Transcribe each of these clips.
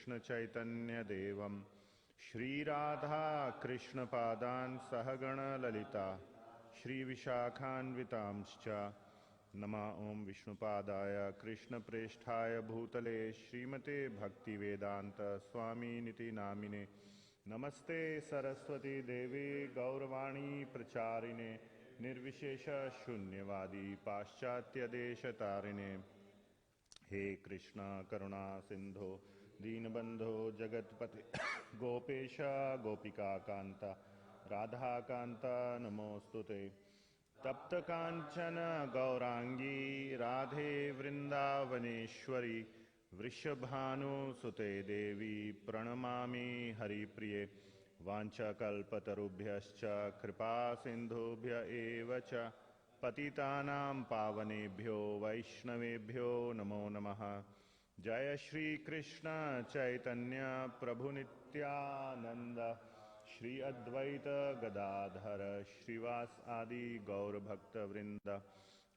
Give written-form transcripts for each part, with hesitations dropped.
Krishna Chaitanya Devam Shri Radha Krishna Padan Sahagana Lalita Shri Vishakhanvitamscha Nama Om Vishnupadaya Krishna Preshthaya Bhutale Srimate Bhakti Vedanta Swami Niti Namine Namaste Saraswati Devi Gauravani Pracharine Nirvishesha Shunyavadi Paschatya Desha Tarine He Krishna Karuna Sindho Deenabandho Jagatpati Gopesha Gopika Kanta Radha Kanta Namostute Tapta Kanchana Gaurangi Radhe Vrindavaneshwari Vrishabhanu Sute Devi Pranamami Haripriye Vancha Kalpatarubhyascha Kripa Sindhubhya Evacha Patitanam Pavanebhyo Vaishnavebhyo Namo Namaha Jaya Shri Krishna Chaitanya Prabhu Nityananda Shri Advaita Gadadhara Shrivas Adi Gaur Bhakta Vrinda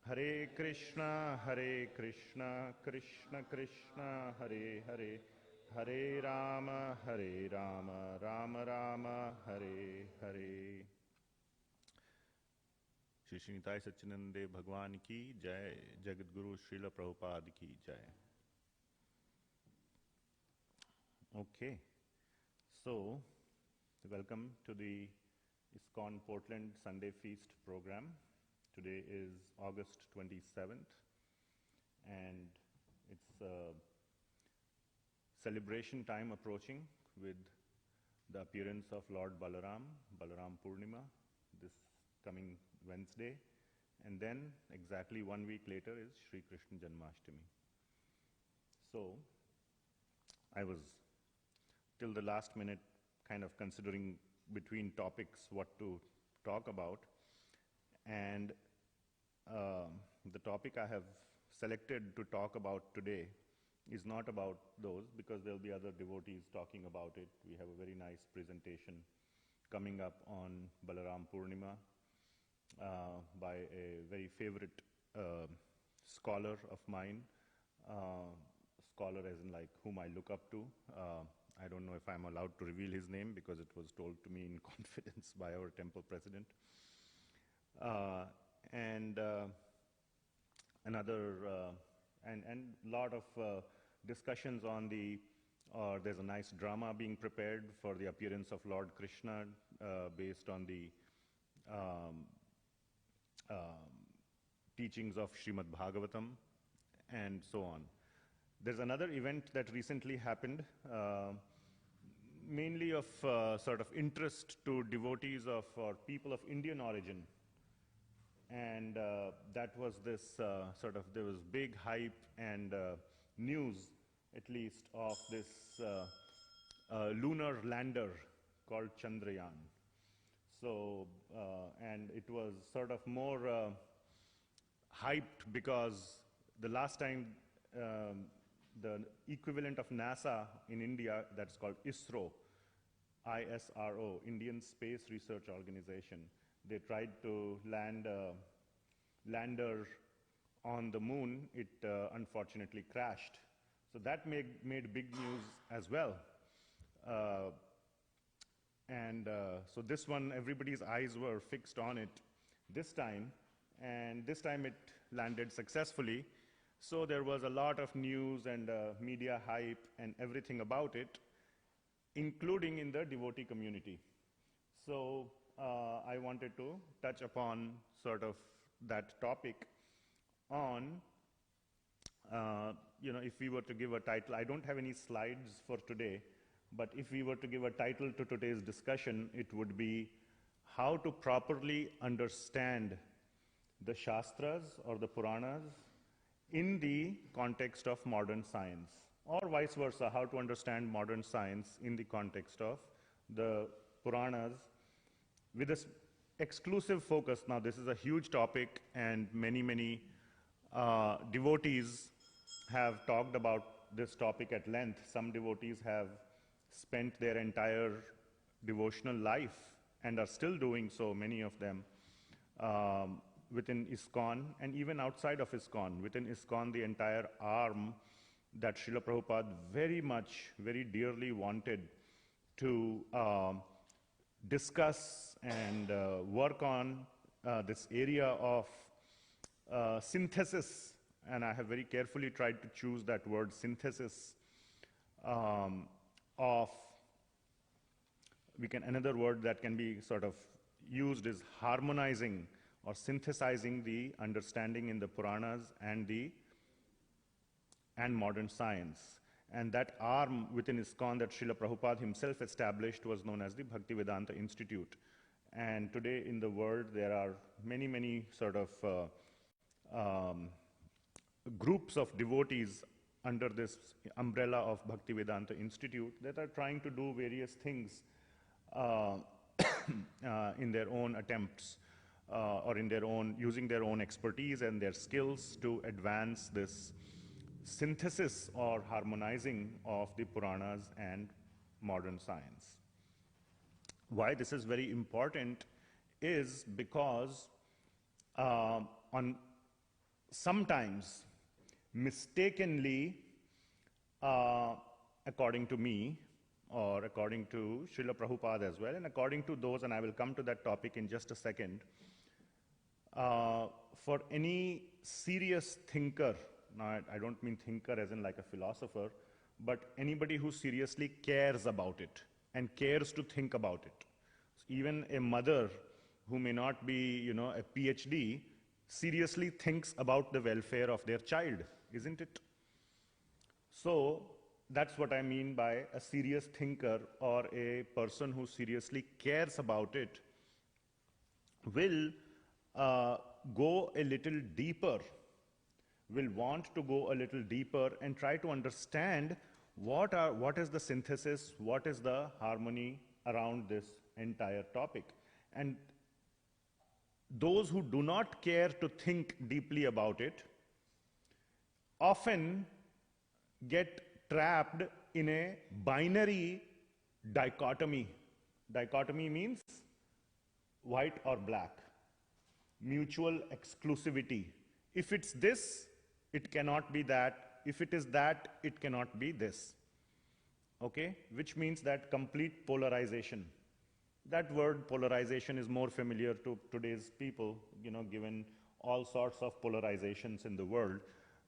Hare Krishna Krishna Krishna Hare Hare Hare Rama Rama Rama Hare Hare. Shri Shri Nitai Satchidananda Bhagwan ki Jai, Jagat Guru Srila Prabhupada ki Jai. Okay, so welcome to the ISKCON Portland Sunday Feast program. Today is August 27th and it's celebration time approaching with the appearance of Lord Balaram Purnima, this coming Wednesday, and then exactly 1 week later is Sri Krishna Janmashtami. So I was till the last minute kind of considering between topics what to talk about, and the topic I have selected to talk about today is not about those, because there will be other devotees talking about it. We have a very nice presentation coming up on Balaram Purnima by a very favorite scholar of mine, scholar as in like whom I look up to. I don't know if I'm allowed to reveal his name because it was told to me in confidence by our temple president. And lot of discussions on there's a nice drama being prepared for the appearance of Lord Krishna based on the teachings of Srimad Bhagavatam and so on. There's another event that recently happened, mainly of sort of interest to devotees of or people of Indian origin. And that was this there was big hype and news, at least, of this lunar lander called Chandrayaan. So, and it was sort of more hyped because the last time the equivalent of NASA in India, that's called ISRO, ISRO, Indian Space Research Organization, they tried to land a lander on the moon. It unfortunately crashed. So that made big news as well. So this one, everybody's eyes were fixed on it this time, and this time it landed successfully. So there was a lot of news and media hype and everything about it, including in the devotee community. So I wanted to touch upon sort of that topic on, if we were to give a title, I don't have any slides for today, but if we were to give a title to today's discussion, it would be how to properly understand the Shastras or the purāṇas in the context of modern science, or vice versa, how to understand modern science in the context of the purāṇas, with this exclusive focus. Now this is a huge topic, and many devotees have talked about this topic at length. Some devotees have spent their entire devotional life and are still doing so, many of them, within ISKCON and even outside of ISKCON. Within ISKCON, the entire arm, that Srila Prabhupada very much, very dearly wanted to discuss and work on this area of synthesis, and I have very carefully tried to choose that word synthesis of, another word that can be sort of used is harmonizing or synthesizing the understanding in the Puranas and modern science. And that arm within ISKCON that Srila Prabhupada himself established was known as the Bhaktivedanta Institute. And today in the world there are many, many sort of groups of devotees under this umbrella of Bhaktivedanta Institute that are trying to do various things in their own attempts or in their own, using their own expertise and their skills to advance this synthesis or harmonizing of the Puranas and modern science. Why this is very important is because sometimes mistakenly, according to me, or according to Srila Prabhupada as well, and according to those, and I will come to that topic in just a second, for any serious thinker, now I don't mean thinker as in like a philosopher, but anybody who seriously cares about it and cares to think about it. So even a mother who may not be, a PhD, seriously thinks about the welfare of their child, isn't it? So that's what I mean by a serious thinker or a person who seriously cares about it will go a little deeper, will want to go a little deeper and try to understand what is the synthesis, what is the harmony around this entire topic. And those who do not care to think deeply about it often get trapped in a binary dichotomy. Dichotomy means white or black, mutual exclusivity. If it's this, it cannot be that. If it is that, it cannot be this. Okay? Which means that complete polarization. That word polarization is more familiar to today's people, given all sorts of polarizations in the world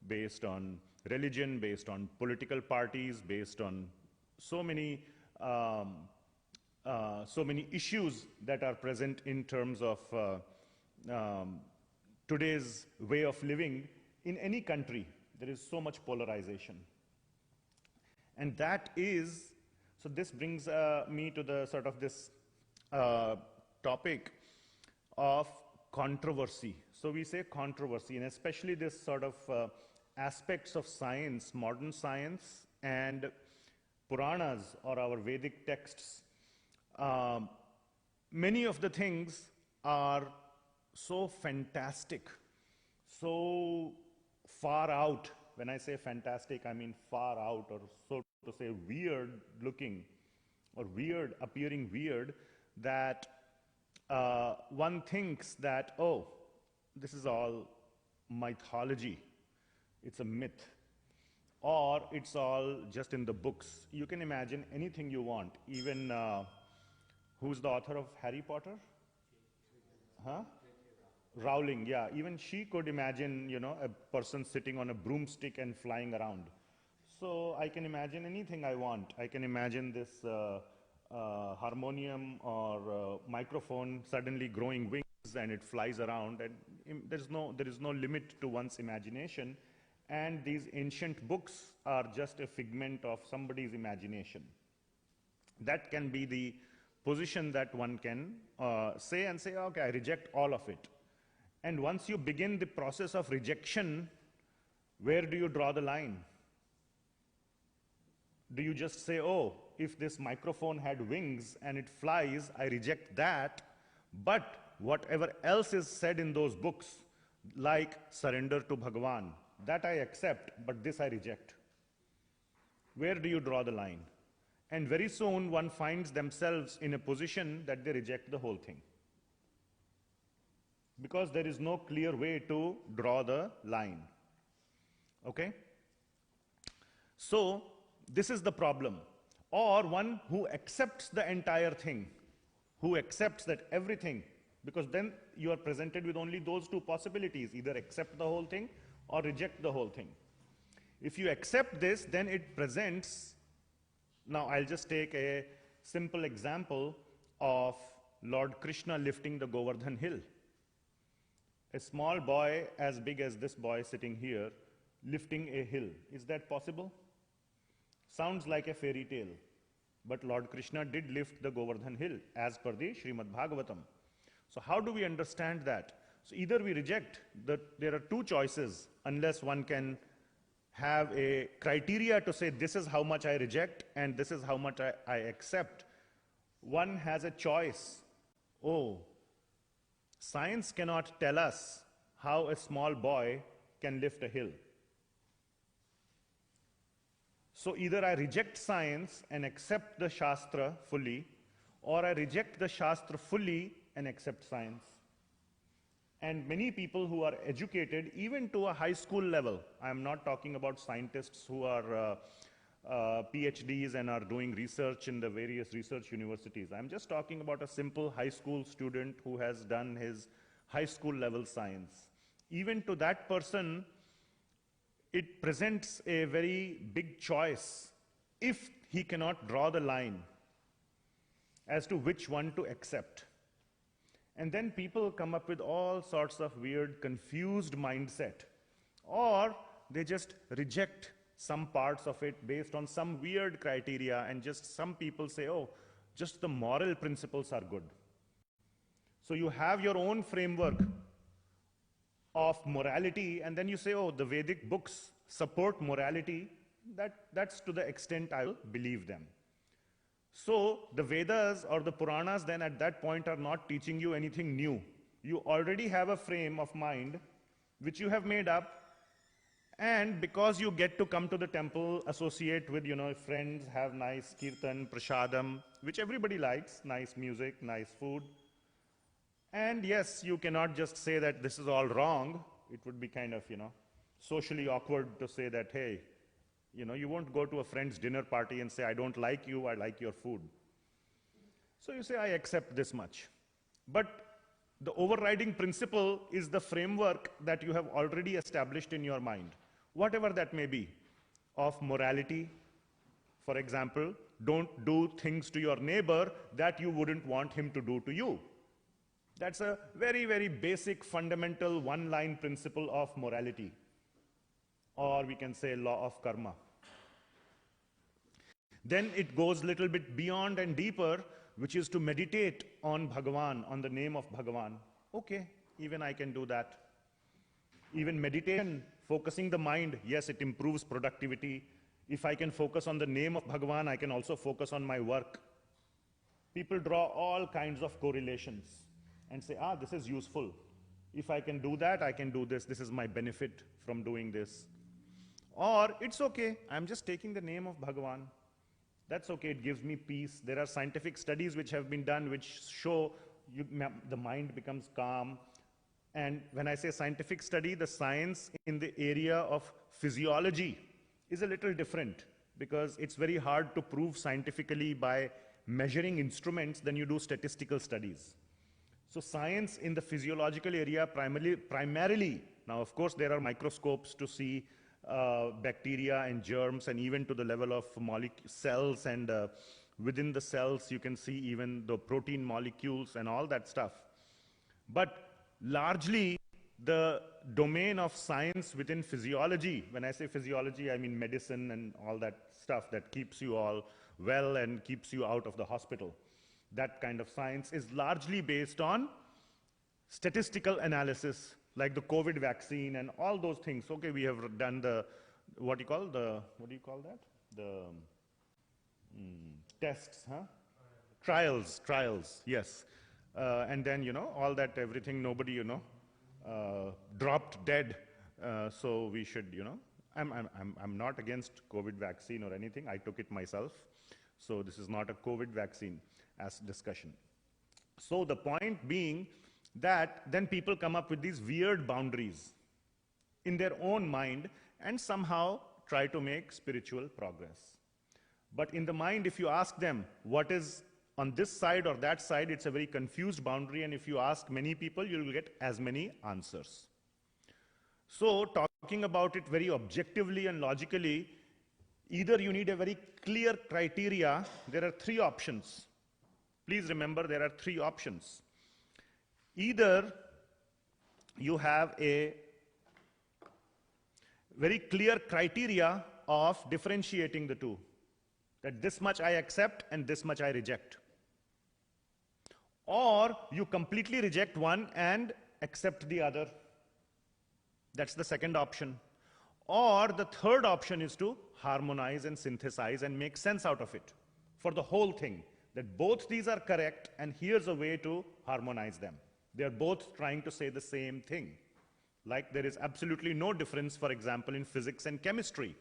based on religion, based on political parties, based on so many issues that are present in terms of today's way of living in any country. There is so much polarization. And that is, so this brings me to the sort of this topic of controversy. So we say controversy, and especially this sort of aspects of science, modern science and Puranas or our Vedic texts. Many of the things are so fantastic, so far out. When I say fantastic, I mean far out, or so to say weird looking or weird, appearing weird, that one thinks that, oh, this is all mythology, it's a myth, or it's all just in the books. You can imagine anything you want. Even, who's the author of Harry Potter? Huh? Rowling, yeah. Even she could imagine, a person sitting on a broomstick and flying around. So I can imagine anything I want. I can imagine this harmonium or microphone suddenly growing wings and it flies around, and there is no limit to one's imagination. And these ancient books are just a figment of somebody's imagination. That can be the position that one can say, okay, I reject all of it. And once you begin the process of rejection, where do you draw the line? Do you just say, oh, if this microphone had wings and it flies, I reject that, but whatever else is said in those books, like surrender to Bhagavan, that I accept, but this I reject. Where do you draw the line? And very soon one finds themselves in a position that they reject the whole thing, because there is no clear way to draw the line. Okay? So this is the problem. Or one who accepts the entire thing, who accepts that everything, because then you are presented with only those two possibilities, either accept the whole thing or reject the whole thing. If you accept this, then it presents, now I'll just take a simple example of Lord Krishna lifting the Govardhan hill. A small boy as big as this boy sitting here lifting a hill. Is that possible? Sounds like a fairy tale. But Lord Krishna did lift the Govardhan hill as per the Srimad Bhagavatam. So how do we understand that? So either we reject, there are two choices, unless one can have a criteria to say this is how much I reject and this is how much I accept. One has a choice. Oh, science cannot tell us how a small boy can lift a hill. So either I reject science and accept the Shastra fully, or I reject the Shastra fully and accept science. And many people who are educated, even to a high school level, I'm not talking about scientists who are PhDs and are doing research in the various research universities. I'm just talking about a simple high school student who has done his high school level science. Even to that person, it presents a very big choice if he cannot draw the line as to which one to accept. And then people come up with all sorts of weird, confused mindset. Or they just reject some parts of it based on some weird criteria, and just some people say, oh, just the moral principles are good. So you have your own framework of morality, and then you say, oh, the Vedic books support morality. That's to the extent I will believe them. So the Vedas or the Puranas then at that point are not teaching you anything new. You already have a frame of mind which you have made up, and because you get to come to the temple, associate with, friends, have nice kirtan, prasadam, which everybody likes, nice music, nice food. And yes, you cannot just say that this is all wrong. It would be kind of, socially awkward to say that, hey, you won't go to a friend's dinner party and say, I don't like you, I like your food. So you say, I accept this much. But the overriding principle is the framework that you have already established in your mind, whatever that may be, of morality. For example, don't do things to your neighbor that you wouldn't want him to do to you. That's a very, very basic, fundamental, one-line principle of morality. Or we can say law of karma. Then it goes a little bit beyond and deeper, which is to meditate on Bhagavan, on the name of Bhagavan. Okay, even I can do that. Even meditation, focusing the mind, yes, it improves productivity. If I can focus on the name of Bhagavan, I can also focus on my work. People draw all kinds of correlations and say, this is useful. If I can do that, I can do this. This is my benefit from doing this. Or it's okay, I'm just taking the name of Bhagavan. That's okay, it gives me peace. There are scientific studies which have been done which show the mind becomes calm. And when I say scientific study, the science in the area of physiology is a little different, because it's very hard to prove scientifically by measuring instruments than you do statistical studies. So science in the physiological area primarily, now of course there are microscopes to see bacteria and germs, and even to the level of cells, and within the cells you can see even the protein molecules and all that stuff. But largely the domain of science within physiology, when I say physiology, I mean medicine and all that stuff that keeps you all well and keeps you out of the hospital. That kind of science is largely based on statistical analysis, like the COVID vaccine and all those things. Okay, we have done the, what do you call that? The tests, huh? Trials, yes. And then, all that, everything, nobody, dropped dead. So we should, I'm not against COVID vaccine or anything. I took it myself. So this is not a COVID vaccine as discussion. So the point being that then people come up with these weird boundaries in their own mind and somehow try to make spiritual progress. But in the mind, if you ask them what is on this side or that side, it's a very confused boundary, and if you ask many people, you will get as many answers. So, talking about it very objectively and logically, either you need a very clear criteria. There are three options. Please remember, there are three options. Either you have a very clear criteria of differentiating the two, that this much I accept and this much I reject. Or you completely reject one and accept the other. That's the second option. Or the third option is to harmonize and synthesize and make sense out of it for the whole thing, that both these are correct and here's a way to harmonize them. They are both trying to say the same thing. Like there is absolutely no difference, for example, in physics and chemistry.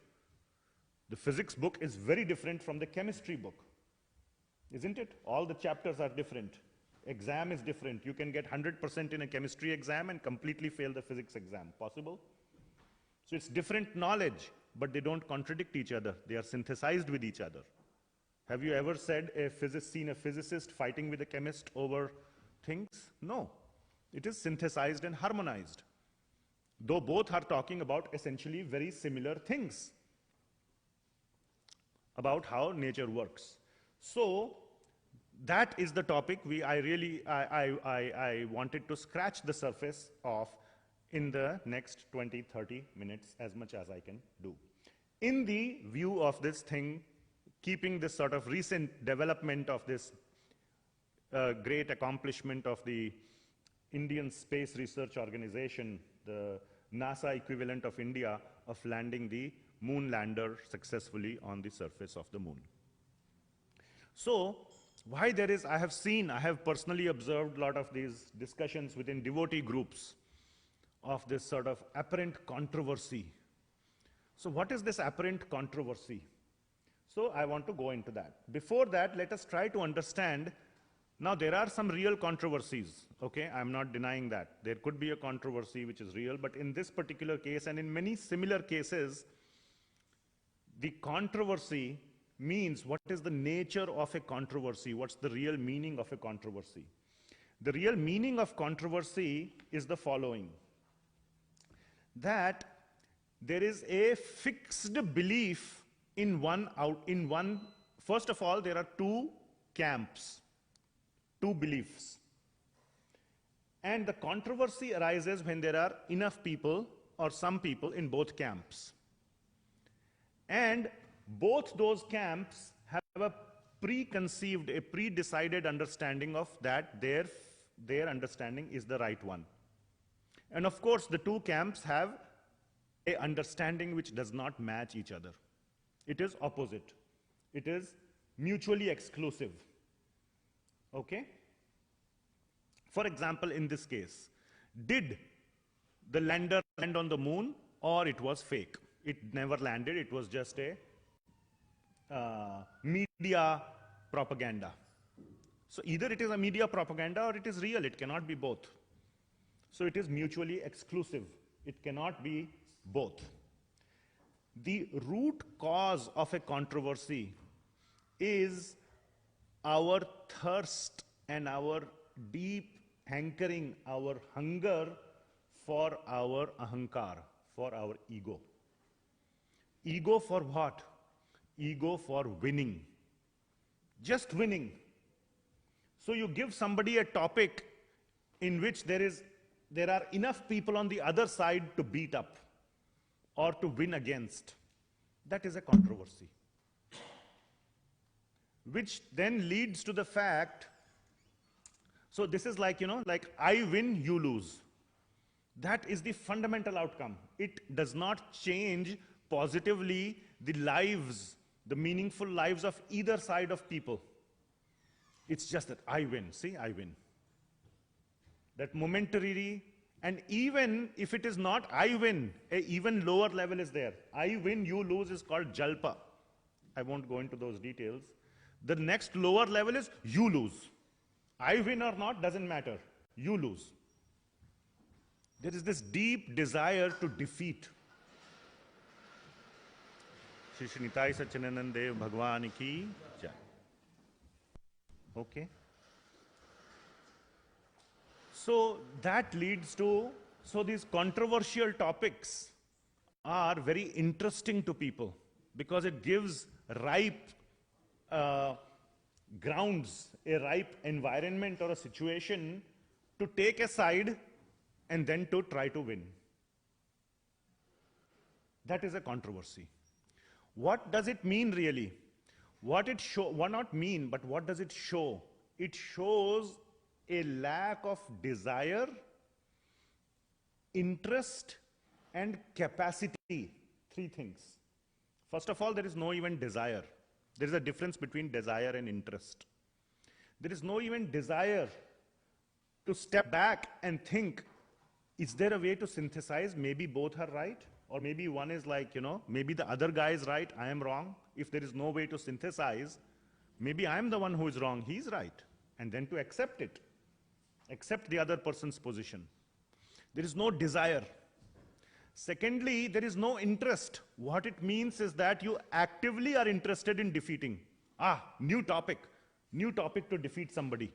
The physics book is very different from the chemistry book, isn't it? All the chapters are different. Exam is different. You can get 100% in a chemistry exam and completely fail the physics exam. Possible? So it's different knowledge, but they don't contradict each other. They are synthesized with each other. Have you ever seen a physicist fighting with a chemist over things? No. It is synthesized and harmonized, though both are talking about essentially very similar things about how nature works. So that is the topic I wanted to scratch the surface of in the next 20-30 minutes, as much as I can do. In the view of this thing, keeping this sort of recent development of this great accomplishment of the Indian Space Research Organization, the NASA equivalent of India, of landing the moon lander successfully on the surface of the moon. So, why there is, I have personally observed a lot of these discussions within devotee groups of this sort of apparent controversy. So what is this apparent controversy? So I want to go into that. Before that, let us try to understand. Now there are some real controversies, okay? I'm not denying that. There could be a controversy which is real, but in this particular case and in many similar cases, the controversy means what is the nature of a controversy? What's the real meaning of a controversy? The real meaning of controversy is the following: that there is a fixed belief in first of all, there are two camps, two beliefs. And the controversy arises when there are enough people or some people in both camps. And both those camps have a preconceived, a pre-decided understanding of that their understanding is the right one. And of course, the two camps have an understanding which does not match each other. It is opposite. It is mutually exclusive. Okay? For example, in this case, did the lander land on the moon or it was fake? It never landed. It was just a media propaganda. So either it is a media propaganda or it is real. It cannot be both. So it is mutually exclusive. It cannot be both. The root cause of a controversy is our thirst and our deep hankering, our hunger for our ahankar, for our ego. Ego for what? Ego for winning. Just winning. So you give somebody a topic in which there are enough people on the other side to beat up or to win against. That is a controversy. Which then leads to the fact, so this is like, like I win, you lose. That is the fundamental outcome. It does not change positively the lives, the meaningful lives of either side of people. It's just that I win. See, I win. That momentarily, and even if it is not I win, an even lower level is there. I win, you lose is called jalpa. I won't go into those details. The next lower level is you lose. I win or not doesn't matter. You lose. There is this deep desire to defeat. Shri Shri Nitai Satchidanand Dev Bhagwan ki jai. Okay. So that leads to, so these controversial topics are very interesting to people because it gives ripe grounds, a ripe environment or a situation to take a side and then to try to win. That is a controversy. What does it mean really? What not mean, but what does it show? It shows a lack of desire, interest, and capacity. Three things. First of all, there is no even desire. There is a difference between desire and interest. There is no even desire to step back and think, is there a way to synthesize? Maybe both are right. Or maybe one is like, maybe the other guy is right, I am wrong. If there is no way to synthesize, maybe I am the one who is wrong, he is right. And then to accept it. Accept the other person's position. There is no desire. Secondly, there is no interest. What it means is that you actively are interested in defeating. New topic to defeat somebody.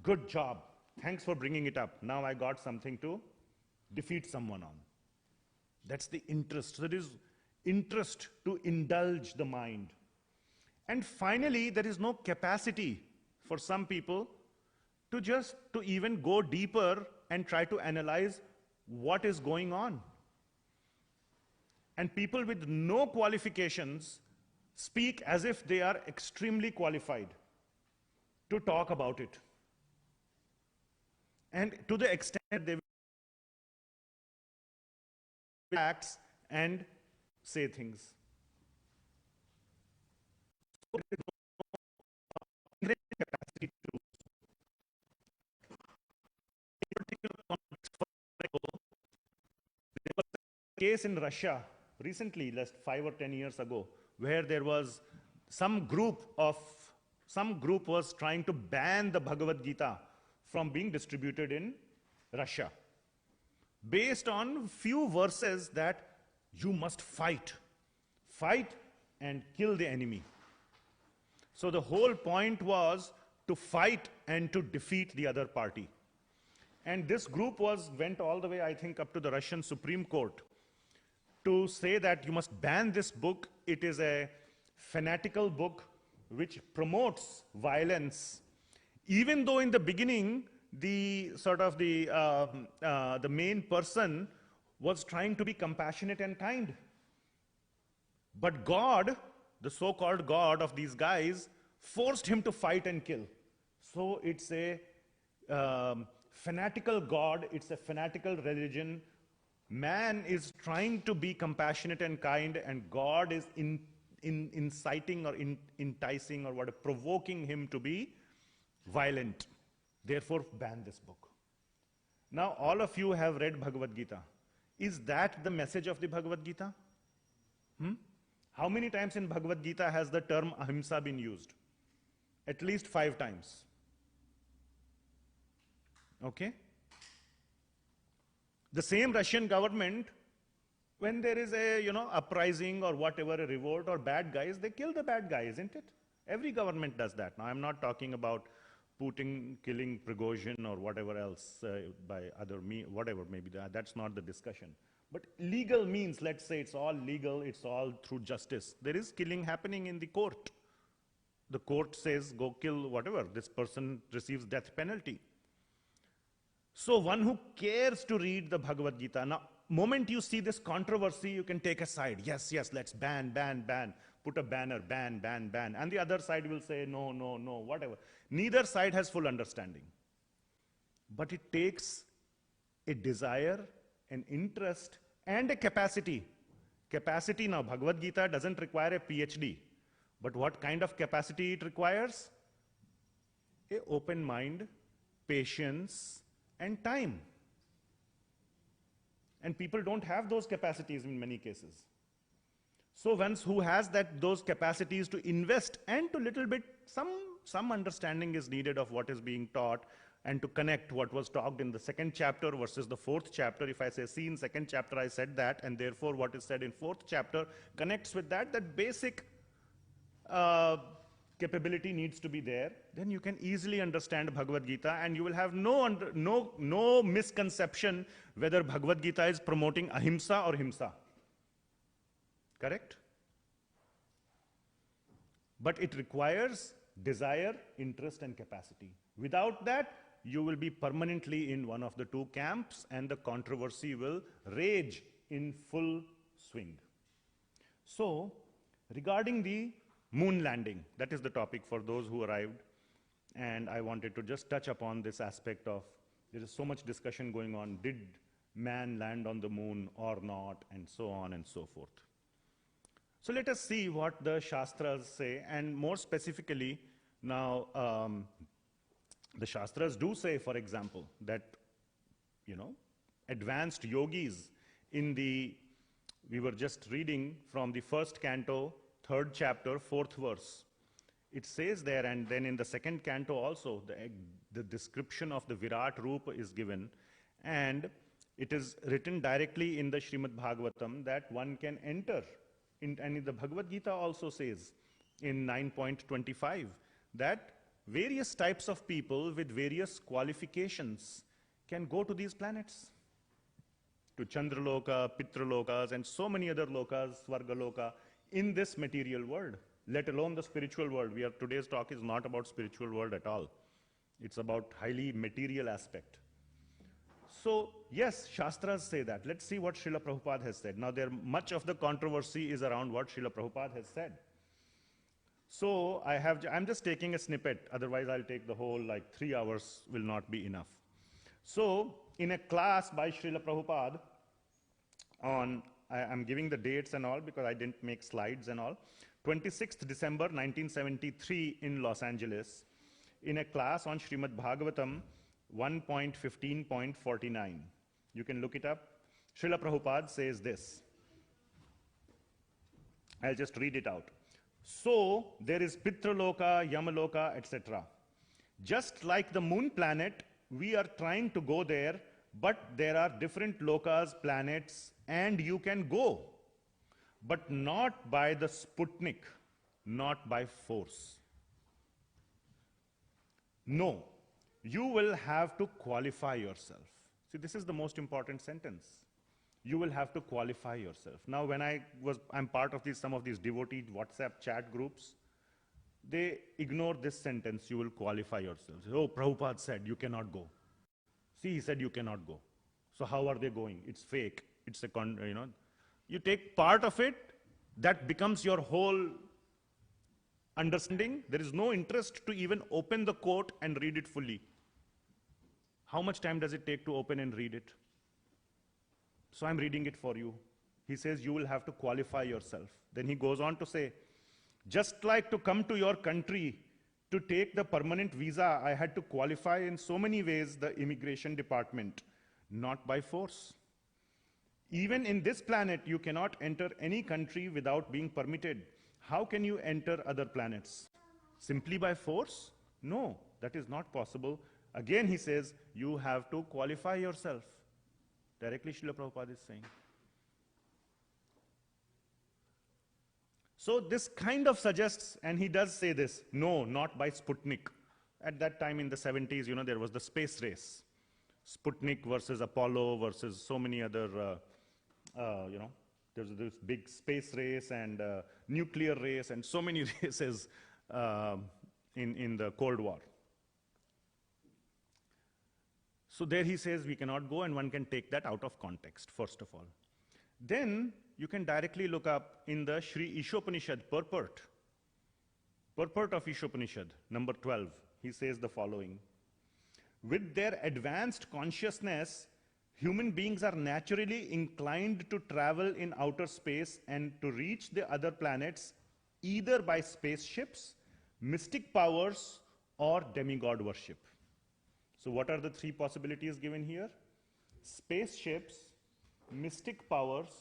Good job. Thanks for bringing it up. Now I got something to defeat someone on. That's the interest. There is interest to indulge the mind. And finally, there is no capacity for some people to even go deeper and try to analyze what is going on. And people with no qualifications speak as if they are extremely qualified to talk about it. And to the extent they will act and say things. So there is no capacity to. In particular context, there was a case in Russia recently, last 5 or 10 years ago, where there was some group was trying to ban the Bhagavad Gita from being distributed in Russia, based on few verses that you must fight and kill the enemy. So the whole point was to fight and to defeat the other party. And this group went all the way, I think, up to the Russian Supreme Court to say that you must ban this book. It is a fanatical book which promotes violence. Even though in the beginning, the main person was trying to be compassionate and kind. But God, the so-called God of these guys, forced him to fight and kill. So it's a fanatical God, it's a fanatical religion. Man is trying to be compassionate and kind, and God is inciting or enticing or what, provoking him to be violent. Therefore, ban this book. Now, all of you have read Bhagavad Gita. Is that the message of the Bhagavad Gita? How many times in Bhagavad Gita has the term ahimsa been used? At least 5 times. Okay? The same Russian government, when there is a uprising or whatever, a revolt or bad guys, they kill the bad guy, isn't it? Every government does that. Now, I'm not talking about Putin killing Prigozhin or whatever else by other whatever, maybe that's not the discussion. But legal means, let's say it's all legal, it's all through justice. There is killing happening in the court. The court says, go kill whatever, this person receives death penalty. So one who cares to read the Bhagavad Gita, now, moment you see this controversy, you can take a side. Yes, let's ban. Put a banner, ban. And the other side will say, no, whatever. Neither side has full understanding. But it takes a desire, an interest, and a capacity. Capacity, now, Bhagavad Gita doesn't require a PhD. But what kind of capacity it requires? An open mind, patience, and time. And people don't have those capacities in many cases. So one who has those capacities to invest and to little bit, some understanding is needed of what is being taught, and to connect what was talked in the second chapter versus the fourth chapter. If I say, see, in second chapter I said that, and therefore what is said in fourth chapter connects with that, that basic capability needs to be there, then you can easily understand Bhagavad Gita, and you will have no misconception whether Bhagavad Gita is promoting ahimsa or himsa. Correct? But it requires desire, interest, and capacity. Without that, you will be permanently in one of the two camps, and the controversy will rage in full swing. So, regarding the moon landing, that is the topic for those who arrived, and I wanted to just touch upon this aspect of, there is so much discussion going on, did man land on the moon or not, and so on and so forth. So let us see what the Shastras say, and more specifically, now the Shastras do say, for example, that, advanced yogis we were just reading from the first canto, third chapter, fourth verse. It says there, and then in the second canto also, the description of the Virat Rupa is given, and it is written directly in the Srimad Bhagavatam that one can enter, and the Bhagavad Gita also says in 9.25 that various types of people with various qualifications can go to these planets, to Chandraloka, Pitralokas, and so many other lokas, Svargaloka, in this material world, let alone the spiritual world. Today's talk is not about spiritual world at all. It's about highly material aspect. So, yes, Shastras say that. Let's see what Srila Prabhupada has said. Now, much of the controversy is around what Srila Prabhupada has said. So, I'm just taking a snippet, otherwise I'll take the whole, 3 hours will not be enough. So, in a class by Srila Prabhupada I'm giving the dates and all because I didn't make slides and all, 26th December 1973 in Los Angeles, in a class on Srimad Bhagavatam 1.15.49. You can look it up. Srila Prabhupada says this. I'll just read it out. So, there is Pitraloka, Yamaloka, etc. Just like the moon planet, we are trying to go there, but there are different lokas, planets, and you can go, but not by the Sputnik, not by force. No, you will have to qualify yourself. See, this is the most important sentence. You will have to qualify yourself. Now, when I'm part of some of these devotee WhatsApp chat groups, they ignore this sentence, you will qualify yourself. Oh, Prabhupada said you cannot go. See, he said you cannot go. So how are they going? It's fake. It's you take part of it, that becomes your whole understanding. There is no interest to even open the quote and read it fully. How much time does it take to open and read it? So I'm reading it for you. He says you will have to qualify yourself. Then he goes on to say, just like to come to your country to take the permanent visa, I had to qualify in so many ways the immigration department, not by force. Even in this planet, you cannot enter any country without being permitted. How can you enter other planets? Simply by force? No, that is not possible. Again, he says, you have to qualify yourself. Directly Srila Prabhupada is saying. So this kind of suggests, and he does say this, no, not by Sputnik. At that time in the 70s, there was the space race. Sputnik versus Apollo versus so many other, there's this big space race and nuclear race and so many races in the Cold War. So there he says we cannot go, and one can take that out of context, first of all. Then you can directly look up in the Sri Ishopanishad purport of Ishopanishad, number 12. He says the following. With their advanced consciousness, human beings are naturally inclined to travel in outer space and to reach the other planets either by spaceships, mystic powers, or demigod worship. So what are the three possibilities given here? Spaceships, mystic powers,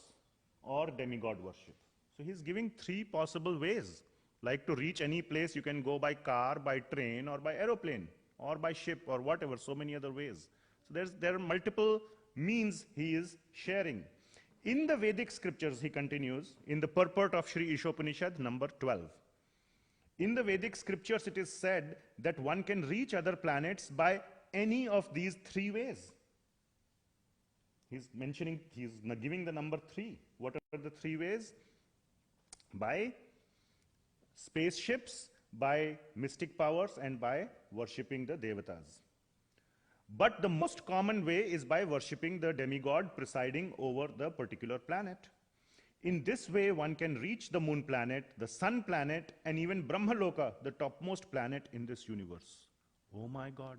or demigod worship. So he's giving three possible ways. Like to reach any place, you can go by car, by train, or by aeroplane. or by ship or whatever, so many other ways. So there are multiple means he is sharing. In the Vedic scriptures, he continues, in the purport of Sri Ishopanishad, number 12. In the Vedic scriptures, it is said that one can reach other planets by any of these three ways. He's giving the number 3. What are the 3 ways? By spaceships, by mystic powers, and by worshipping the devatas. But the most common way is by worshipping the demigod presiding over the particular planet. In this way, one can reach the moon planet, the sun planet, and even Brahmaloka, the topmost planet in this universe. Oh my God,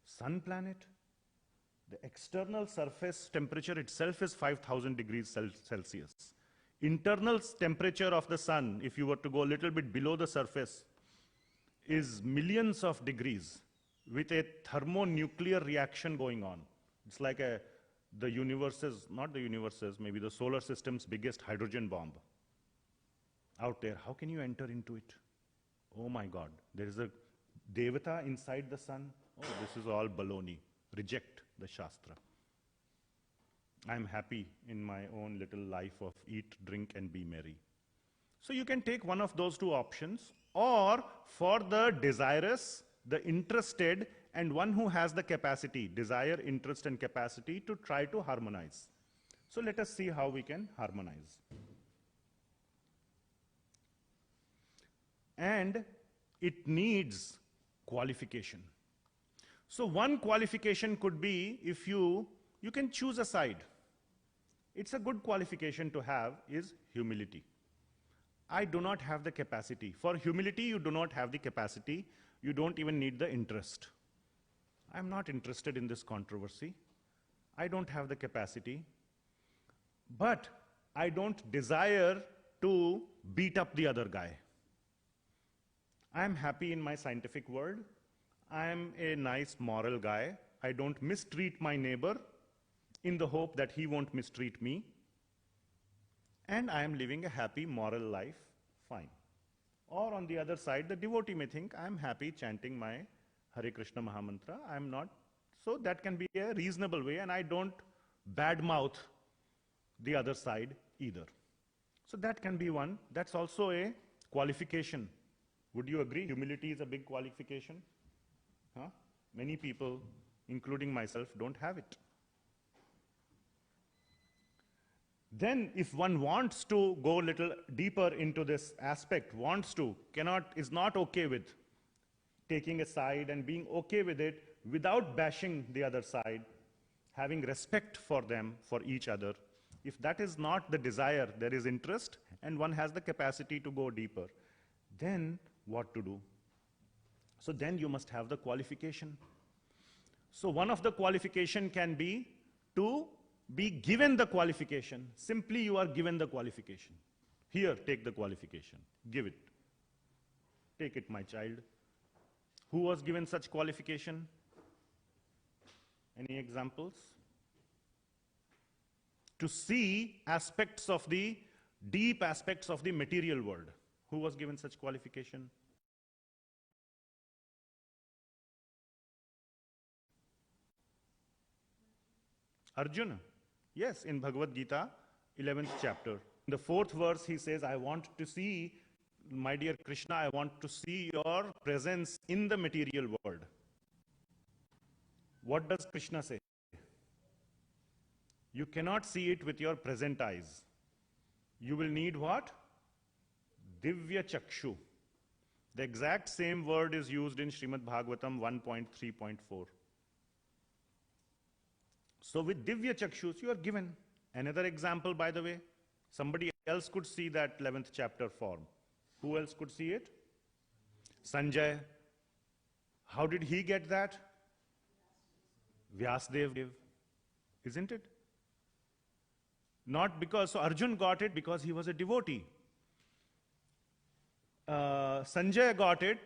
sun planet? The external surface temperature itself is 5,000 degrees Celsius. Internal temperature of the sun, if you were to go a little bit below the surface, is millions of degrees with a thermonuclear reaction going on. It's like the universe's, not the universe's, maybe the solar system's biggest hydrogen bomb out there. How can you enter into it? Oh my God, there is a devata inside the sun. Oh, this is all baloney. Reject the Shastra. I'm happy in my own little life of eat, drink, and be merry. So you can take one of those two options, or for the desirous, the interested, and one who has the capacity, desire, interest, and capacity to try to harmonize. So let us see how we can harmonize. And it needs qualification. So one qualification could be, if you can choose a side. It's a good qualification to have is humility. I do not have the capacity. For humility, you do not have the capacity. You don't even need the interest. I'm not interested in this controversy. I don't have the capacity. But I don't desire to beat up the other guy. I'm happy in my scientific world. I'm a nice moral guy. I don't mistreat my neighbor in the hope that he won't mistreat me. And I am living a happy moral life, fine. Or on the other side, the devotee may think, I'm happy chanting my Hare Krishna Mahamantra. I'm not. So that can be a reasonable way, and I don't badmouth the other side either. So that can be one. That's also a qualification. Would you agree? Humility is a big qualification. Huh? Many people, including myself, don't have it. Then if one wants to go a little deeper into this aspect, is not okay with taking a side and being okay with it without bashing the other side, having respect for them, for each other. If that is not the desire, there is interest, and one has the capacity to go deeper, then what to do? So then you must have the qualification. So one of the qualification can be to be given the qualification. Simply you are given the qualification. Here, take the qualification. Give it. Take it, my child. Who was given such qualification? Any examples? To see aspects of the deep aspects of the material world. Who was given such qualification? Arjuna. Yes, in Bhagavad Gita, 11th chapter. In the 4th verse, he says, I want to see, my dear Krishna, I want to see your presence in the material world. What does Krishna say? You cannot see it with your present eyes. You will need what? Divya Chaku. The exact same word is used in Srimad Bhagavatam 1.3.4. So with Divya Chakshus, you are given. Another example, by the way, somebody else could see that 11th chapter form. Who else could see it? Sanjay. How did he get that? Vyasdev gave. Isn't it? Not because, so Arjun got it because he was a devotee. Sanjay got it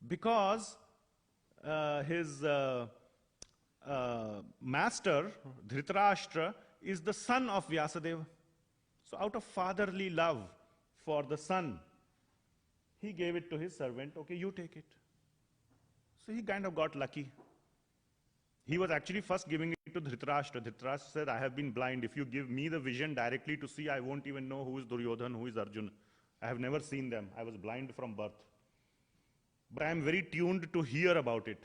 because his master, Dhritarashtra, is the son of Vyasadeva. So out of fatherly love for the son, he gave it to his servant, okay, you take it. So he kind of got lucky. He was actually first giving it to Dhritarashtra. Dhritarashtra said, I have been blind. If you give me the vision directly to see, I won't even know who is Duryodhan, who is Arjuna. I have never seen them. I was blind from birth. But I am very tuned to hear about it.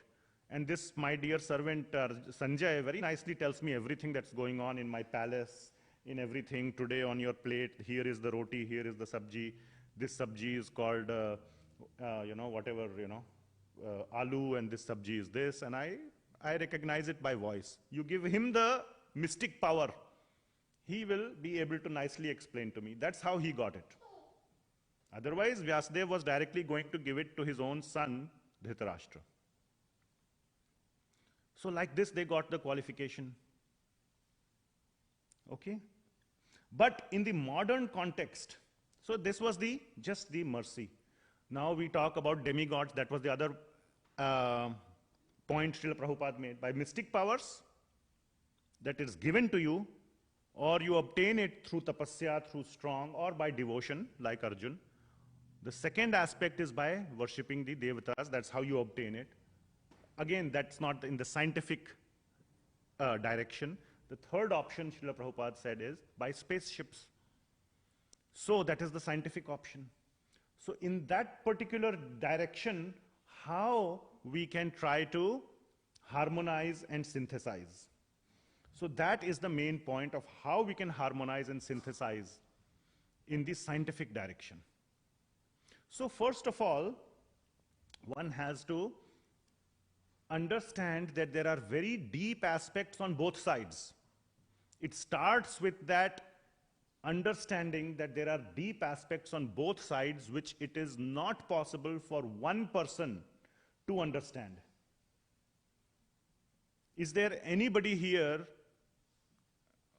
And this, my dear servant Sanjay, very nicely tells me everything that's going on in my palace, in everything. Today on your plate, here is the roti, here is the sabji. This sabji is called, whatever, aloo, and this sabji is this. And I recognize it by voice. You give him the mystic power, he will be able to nicely explain to me. That's how he got it. Otherwise, Vyasadeva was directly going to give it to his own son, Dhritarashtra. So like this, they got the qualification. Okay? But in the modern context, so this was just the mercy. Now we talk about demigods. That was the other point Srila Prabhupada made. By mystic powers that is given to you, or you obtain it through tapasya, through strong, or by devotion, like Arjun. The second aspect is by worshipping the devatas. That's how you obtain it. Again, that's not in the scientific direction. The third option, Srila Prabhupada said, is by spaceships. So that is the scientific option. So in that particular direction, how we can try to harmonize and synthesize. So that is the main point of how we can harmonize and synthesize in the scientific direction. So first of all, one has to understand that there are very deep aspects on both sides. It starts with that understanding that there are deep aspects on both sides which it is not possible for one person to understand. Is there anybody here?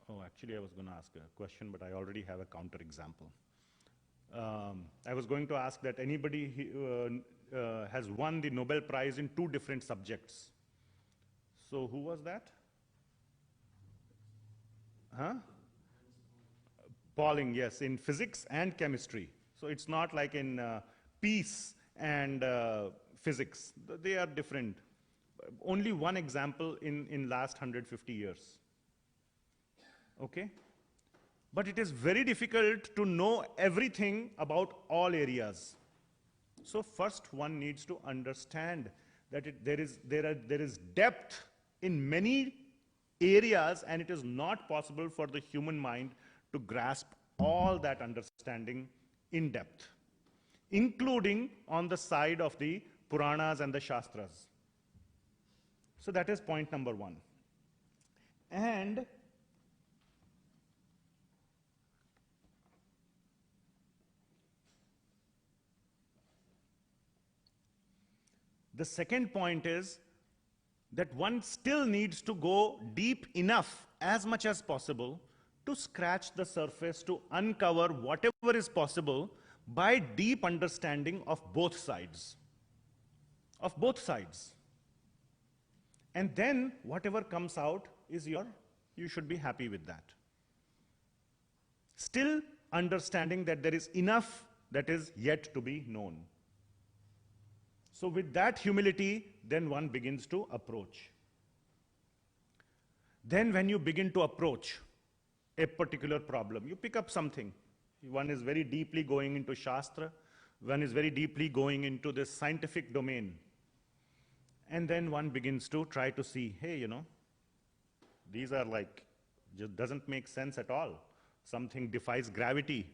Oh, actually I was going to ask a question, but I already have a counter example. I was going to ask that anybody has won the Nobel Prize in 2 different subjects. So who was that? Huh? Pauling, yes, in physics and chemistry. So it's not like in peace and physics. They are different. Only one example in last 150 years. Okay? But it is very difficult to know everything about all areas. So first one needs to understand that there is depth in many areas, and it is not possible for the human mind to grasp all that understanding in depth, including on the side of the purāṇas and the Shastras. So that is point number 1. And the second point is that one still needs to go deep enough, as much as possible, to scratch the surface, to uncover whatever is possible by deep understanding of both sides. Of both sides. And then whatever comes out is you should be happy with that. Still understanding that there is enough that is yet to be known. So with that humility, then one begins to approach. Then when you begin to approach a particular problem, you pick up something. One is very deeply going into Shastra, one is very deeply going into this scientific domain. And then one begins to try to see, hey, these are like, just doesn't make sense at all. Something defies gravity,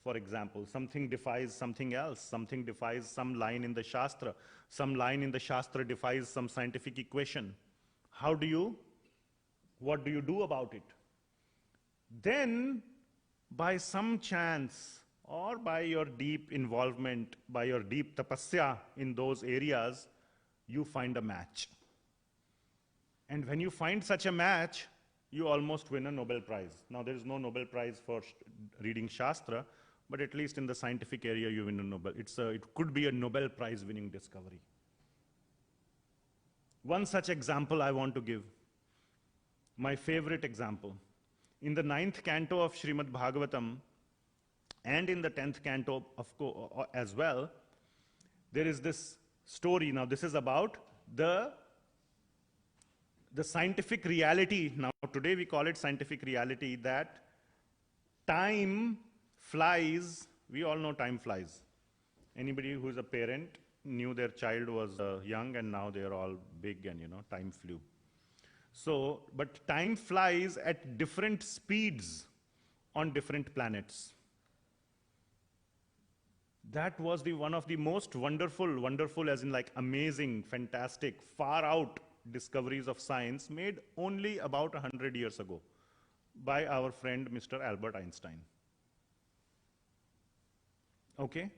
for example. Something defies something else. Something defies some line in the Shastra. Some line in the Shastra defies some scientific equation. What do you do about it? Then, by some chance, or by your deep involvement, by your deep tapasya in those areas, you find a match. And when you find such a match, you almost win a Nobel Prize. Now, there is no Nobel Prize for reading Shastra, but at least in the scientific area, you win a Nobel. It could be a Nobel Prize winning discovery. One such example I want to give. My favorite example. In the 9th Kanto of Srimad Bhagavatam, and in the 10th Kanto as well, there is this story. Now, this is about the scientific reality, now today we call it scientific reality, that time flies. We all know time flies. Anybody who is a parent knew their child was young and now they're all big and time flew. So, but time flies at different speeds on different planets. That was one of the most wonderful as in like amazing, fantastic, far out discoveries of science made only about 100 years ago by our friend Mr. Albert Einstein. Okay?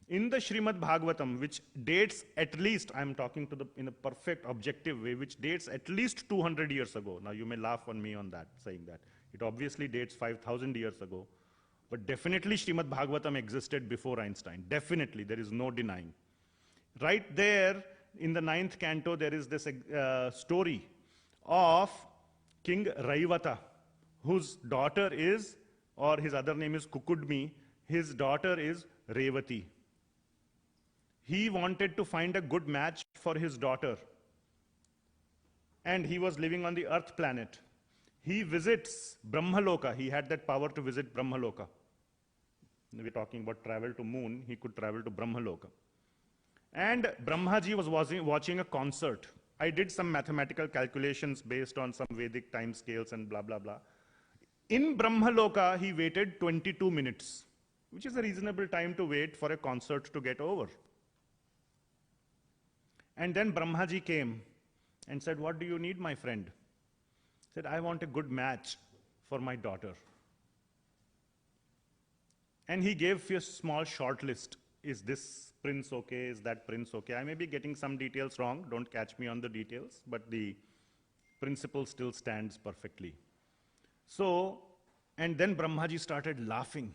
In the Srimad Bhagavatam, which dates at least, I'm talking in a perfect objective way, which dates at least 200 years ago. Now you may laugh on me on that, saying that. It obviously dates 5,000 years ago. But definitely Srimad Bhagavatam existed before Einstein. Definitely, there is no denying. Right there in the Ninth Kanto, there is this story of King Raivata, whose daughter is, or his other name is Kukudmi, his daughter is Revati. He wanted to find a good match for his daughter. And he was living on the Earth planet. He visits Brahmaloka. He had that power to visit Brahmaloka. We're talking about travel to moon. He could travel to Brahmaloka. And Brahmaji was watching a concert. I did some mathematical calculations based on some Vedic time scales and blah, blah, blah. In Brahmaloka, he waited 22 minutes, which is a reasonable time to wait for a concert to get over. And then Brahmaji came and said, "What do you need, my friend?" He said, "I want a good match for my daughter." And he gave a small short list. Is this prince okay? Is that prince okay? I may be getting some details wrong. Don't catch me on the details. But the principle still stands perfectly. So, and then Brahmaji started laughing.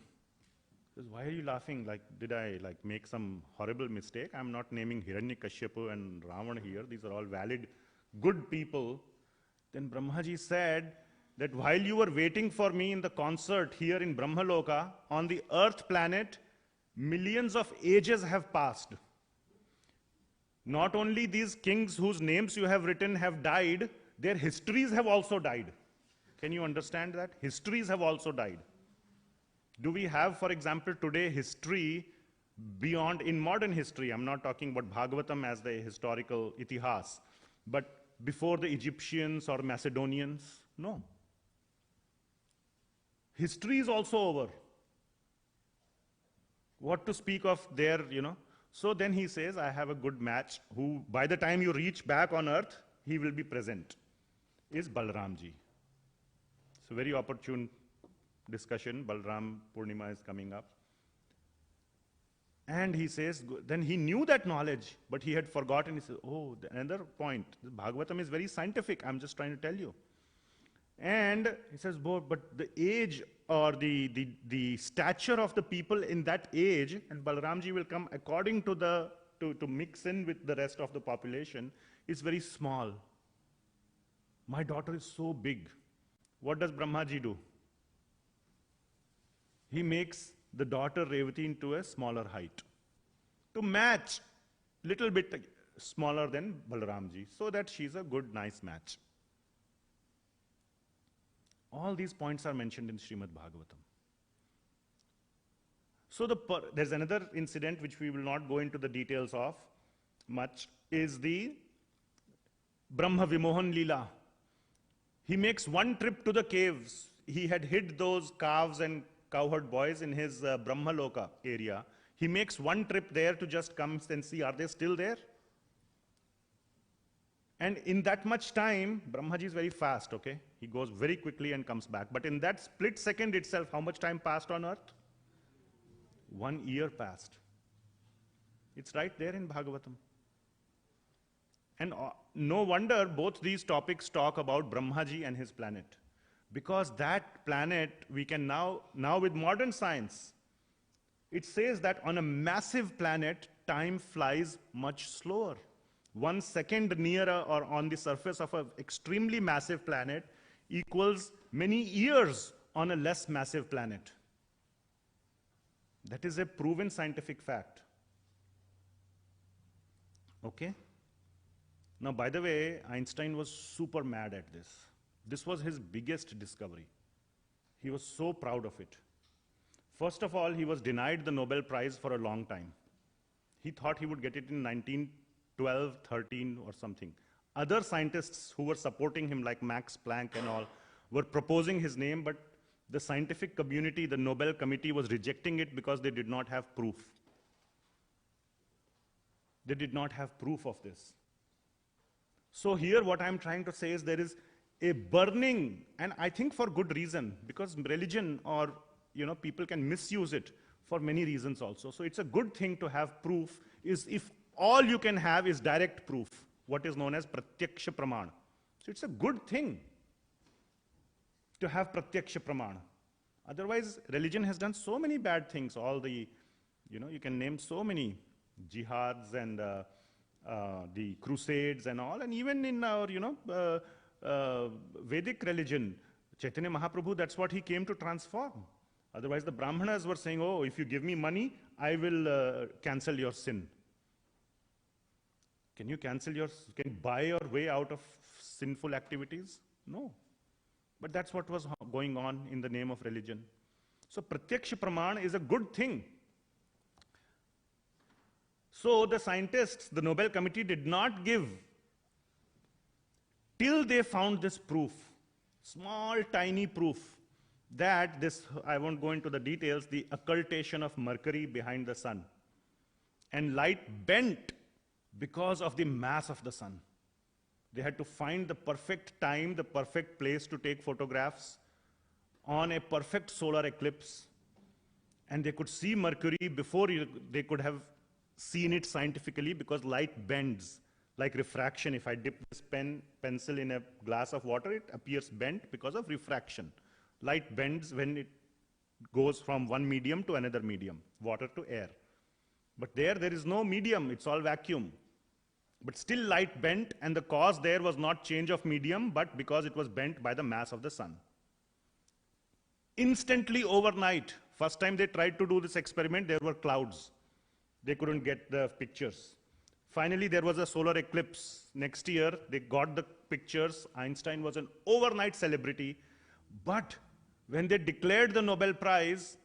He says, "Why are you laughing? Like, did I make some horrible mistake? I'm not naming Hiranyakashipu and Ravana here. These are all valid, good people." Then Brahmaji said that while you were waiting for me in the concert here in Brahmaloka, on the Earth planet, millions of ages have passed. Not only these kings whose names you have written have died, their histories have also died. Can you understand that? Histories have also died. Do we have, for example, today history beyond, in modern history, I'm not talking about Bhagavatam as the historical itihas, but before the Egyptians or Macedonians? No. History is also over. What to speak of their, So then he says, I have a good match who, by the time you reach back on earth, he will be present, is Balramji. It's a very opportune discussion. Balram Purnima is coming up. And he says, then he knew that knowledge, but he had forgotten. He says, oh, another point. Bhagavatam is very scientific. I'm just trying to tell you. And he says, but the age or the stature of the people in that age, and Balramji will come according to to mix in with the rest of the population, is very small. My daughter is so big. What does Brahmaji do? He makes the daughter Revati into a smaller height to match little bit smaller than Balramji, so that she's a good, nice match. All these points are mentioned in Srimad Bhagavatam. So there's another incident which we will not go into the details of much, is the Brahma Vimohan Leela. He makes one trip to the caves. He had hid those calves and cowherd boys in his Brahmaloka area. He makes one trip there to just come and see, are they still there? And in that much time, Brahmaji is very fast, okay? He goes very quickly and comes back. But in that split second itself, how much time passed on earth? 1 year passed. It's right there in Bhagavatam. And no wonder both these topics talk about Brahmaji and his planet. Because that planet, we can now with modern science, it says that on a massive planet, time flies much slower. 1 second nearer or on the surface of an extremely massive planet equals many years on a less massive planet. That is a proven scientific fact. Okay? Now, by the way, Einstein was super mad at this. This was his biggest discovery. He was so proud of it. First of all, he was denied the Nobel Prize for a long time. He thought he would get it in 1912, 13 or something. Other scientists who were supporting him, like Max Planck and all, were proposing his name, but the scientific community, the Nobel Committee, was rejecting it because they did not have proof. They did not have proof of this. So here what I'm trying to say is there is a burning, and I think for good reason, because religion or people can misuse it for many reasons also. So it's a good thing to have proof, is if all you can have is direct proof, what is known as pratyaksha praman. So it's a good thing to have pratyaksha praman. Otherwise, religion has done so many bad things. All the, you can name so many jihads and the crusades and all, and even in our, Vedic religion, Chaitanya Mahaprabhu, that's what he came to transform. Otherwise, the Brahmanas were saying, oh, if you give me money, I will cancel your sin. Can you can you buy your way out of sinful activities? No. But that's what was going on in the name of religion. So pratyaksha praman is a good thing. So the scientists, the Nobel Committee did not give till they found this proof, small tiny proof, that this, I won't go into the details, the occultation of Mercury behind the sun. And light bent because of the mass of the sun. They had to find the perfect time, the perfect place to take photographs on a perfect solar eclipse. And they could see Mercury before they could have seen it scientifically, because light bends like refraction. If I dip this pencil in a glass of water, it appears bent because of refraction. Light bends when it goes from one medium to another medium, water to air. But there is no medium, it's all vacuum. But still light bent, and the cause there was not change of medium, but because it was bent by the mass of the sun. Instantly overnight, first time they tried to do this experiment, there were clouds. They couldn't get the pictures. Finally, there was a solar eclipse. Next year, they got the pictures. Einstein was an overnight celebrity. But when they declared the Nobel Prize,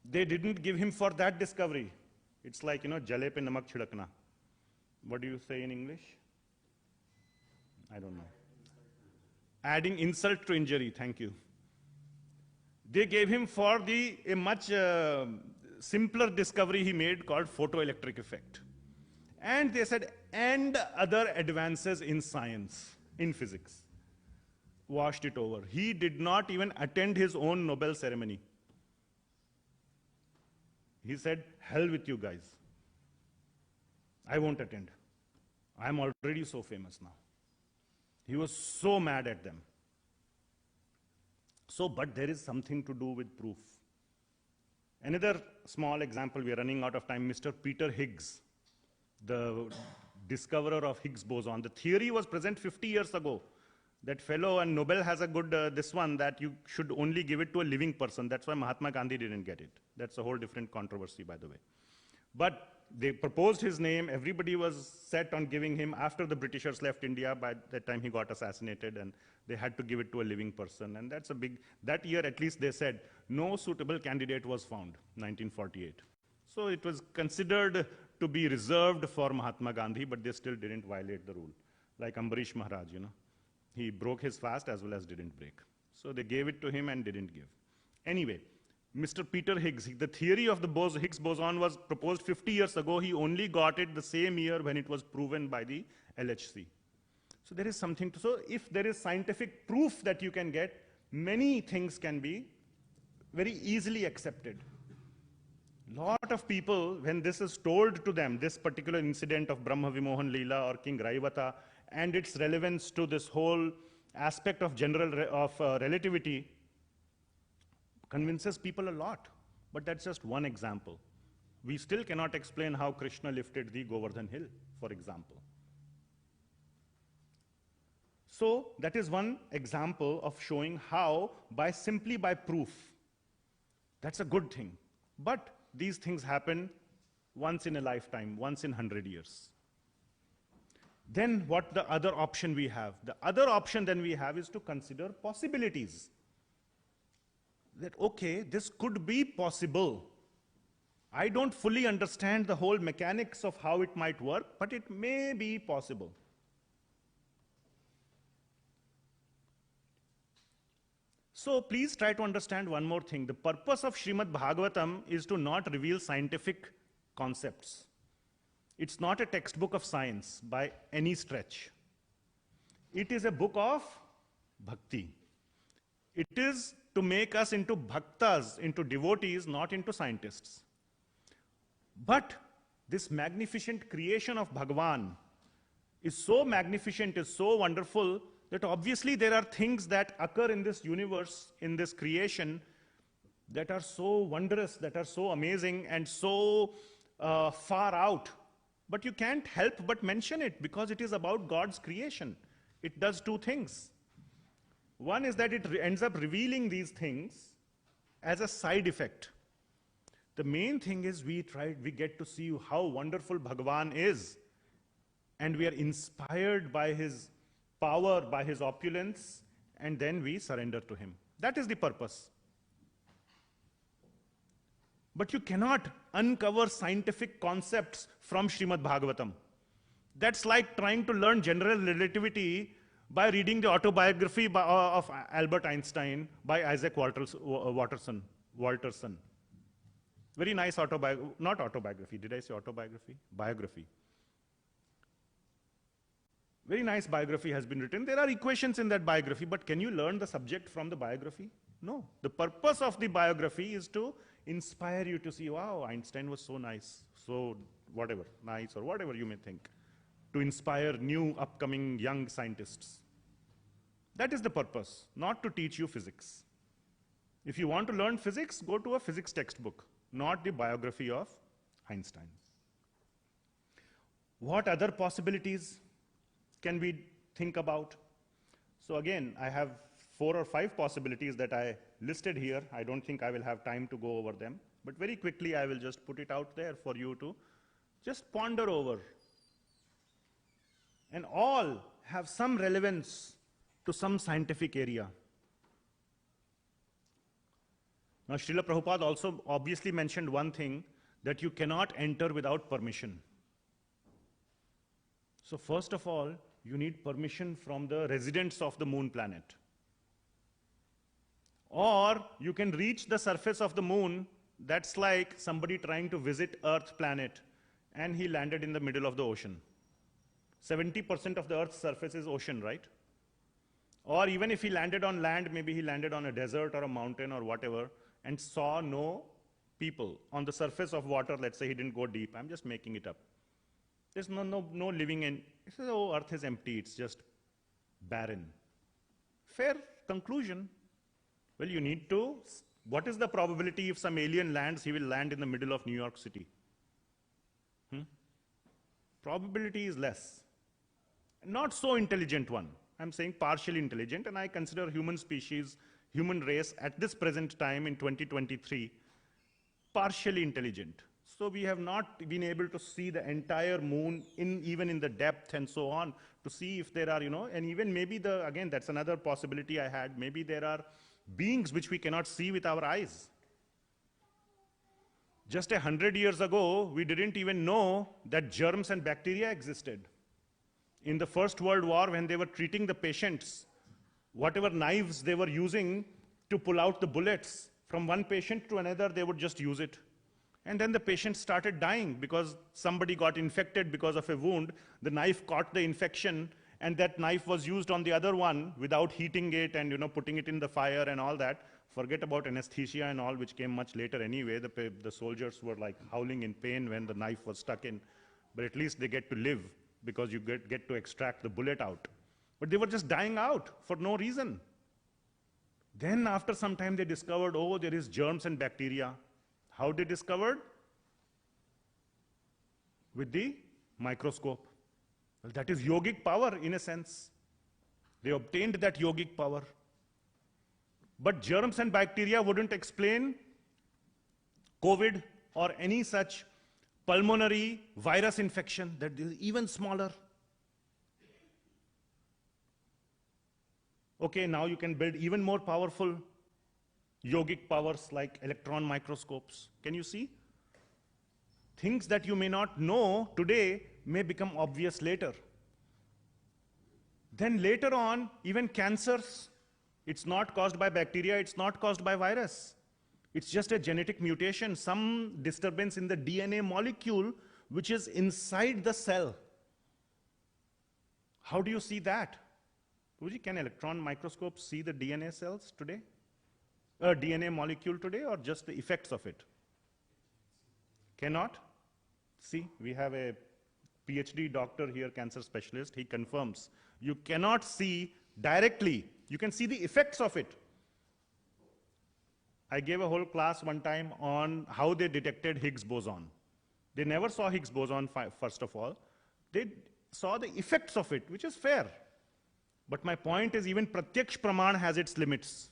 they didn't give him for that discovery. It's like, jale pe namak chhidakna. What do you say in English? I don't know. Adding insult to injury, thank you. They gave him for a much simpler discovery he made called photoelectric effect. And they said, and other advances in science, in physics. Washed it over. He did not even attend his own Nobel ceremony. He said, hell with you guys. I won't attend. I'm already so famous now. He was so mad at them. So, but there is something to do with proof. Another small example, we are running out of time, Mr. Peter Higgs, the discoverer of Higgs boson. The theory was present 50 years ago. That fellow, and Nobel has a good, this one, that you should only give it to a living person. That's why Mahatma Gandhi didn't get it. That's a whole different controversy, by the way. But they proposed his name. Everybody was set on giving him, after the Britishers left India. By that time he got assassinated, and they had to give it to a living person. And that's a big, that year at least they said, no suitable candidate was found, 1948. So it was considered to be reserved for Mahatma Gandhi, but they still didn't violate the rule. Like Ambarish Maharaj, He broke his fast as well as didn't break. So they gave it to him and didn't give. Anyway, Mr. Peter Higgs, the theory of the Higgs boson was proposed 50 years ago. He only got it the same year when it was proven by the LHC. So there is something to, so if there is scientific proof that you can get, many things can be very easily accepted. Lot of people, when this is told to them, this particular incident of Brahma Vimohan Leela or King Raivata, and its relevance to this whole aspect of relativity, convinces people a lot. But that's just one example. We still cannot explain how Krishna lifted the Govardhan hill, for example. So that is one example of showing how, simply by proof, that's a good thing. But these things happen once in a lifetime, once in 100 years. Then what the other option we have? The other option then we have is to consider possibilities. That, okay, this could be possible. I don't fully understand the whole mechanics of how it might work, but it may be possible. So please try to understand one more thing. The purpose of Srimad Bhagavatam is to not reveal scientific concepts. It's not a textbook of science by any stretch. It is a book of bhakti. It is to make us into bhaktas, into devotees, not into scientists. But this magnificent creation of Bhagavan is so magnificent, is so wonderful, that obviously there are things that occur in this universe, in this creation, that are so wondrous, that are so amazing and so far out. But you can't help but mention it because it is about God's creation. It does two things. One is that it ends up revealing these things as a side effect. The main thing is we get to see how wonderful Bhagavan is, and we are inspired by his power, by his opulence, and then we surrender to him. That is the purpose. But you cannot uncover scientific concepts from Srimad Bhagavatam. That's like trying to learn general relativity by reading the autobiography of Albert Einstein by Isaac Walterson. Very nice autobiography, not autobiography, did I say autobiography? Biography. Very nice biography has been written. There are equations in that biography, but can you learn the subject from the biography? No. The purpose of the biography is to inspire you to see, wow, Einstein was so nice, so whatever, nice or whatever you may think, to inspire new upcoming young scientists. That is the purpose, not to teach you physics. If you want to learn physics, go to a physics textbook, not the biography of Einstein. What other possibilities can we think about? So again, I have 4 or 5 possibilities that I listed here. I don't think I will have time to go over them, but very quickly I will just put it out there for you to just ponder over. And all have some relevance to some scientific area. Now, Srila Prabhupada also obviously mentioned one thing, that you cannot enter without permission. So first of all, you need permission from the residents of the moon planet. Or you can reach the surface of the moon. That's like somebody trying to visit Earth planet, and he landed in the middle of the ocean. 70% of the Earth's surface is ocean, right? Or even if he landed on land, maybe he landed on a desert or a mountain or whatever, and saw no people on the surface of water. Let's say he didn't go deep. I'm just making it up. There's no living in. He says, oh, Earth is empty. It's just barren. Fair conclusion. Well, you need to. What is the probability if some alien lands, he will land in the middle of New York City? Probability is less. Not so intelligent one. I'm saying partially intelligent, and I consider human species, human race at this present time in 2023, partially intelligent. So we have not been able to see the entire moon, even in the depth and so on, to see if there are, and even maybe again, that's another possibility I had, maybe there are beings which we cannot see with our eyes. Just 100 years ago, we didn't even know that germs and bacteria existed. In the First World War, when they were treating the patients, whatever knives they were using to pull out the bullets from one patient to another, they would just use it. And then the patient started dying because somebody got infected because of a wound. The knife caught the infection, and that knife was used on the other one without heating it and putting it in the fire and all that. Forget about anesthesia and all, which came much later anyway. The soldiers were like howling in pain when the knife was stuck in. But at least they get to live because you get to extract the bullet out. But they were just dying out for no reason. Then after some time they discovered, oh, there is germs and bacteria. How they discovered? With the microscope. Well, that is yogic power in a sense. They obtained that yogic power. But germs and bacteria wouldn't explain COVID or any such pulmonary virus infection that is even smaller. Okay, now you can build even more powerful yogic powers like electron microscopes. Can you see? Things that you may not know today may become obvious later. Then later on, even cancers, it's not caused by bacteria, it's not caused by virus. It's just a genetic mutation, some disturbance in the DNA molecule which is inside the cell. How do you see that? Can electron microscopes see the DNA cells today? DNA molecule today, or just the effects of it? Cannot? See, we have a PhD doctor here, cancer specialist. He confirms you cannot see directly. You can see the effects of it. I gave a whole class one time on how they detected Higgs boson. They never saw Higgs boson first of all. They saw the effects of it, which is fair. But my point is, even Pratyaksh Praman has its limits.